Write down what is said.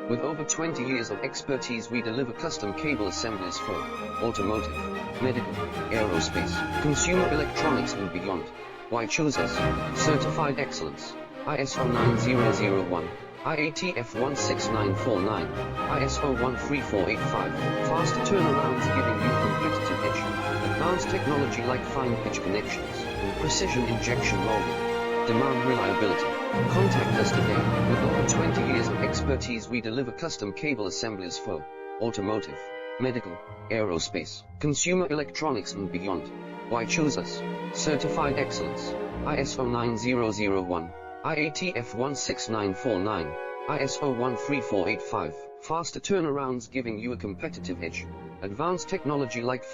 With over 20 years of expertise, we deliver custom cable assemblies for automotive, medical, aerospace, consumer electronics and beyond. Why choose us? Certified excellence, ISO 9001, IATF 16949, ISO 13485, faster turnarounds giving you competitive edge, advanced technology like fine pitch connections, precision injection molding, demand reliability. Contact us today. With over 20 years of expertise, we deliver custom cable assemblies for automotive, medical, aerospace, consumer electronics and beyond. Why choose us? Certified excellence, ISO 9001, IATF 16949, ISO 13485, faster turnarounds giving you a competitive edge, advanced technology like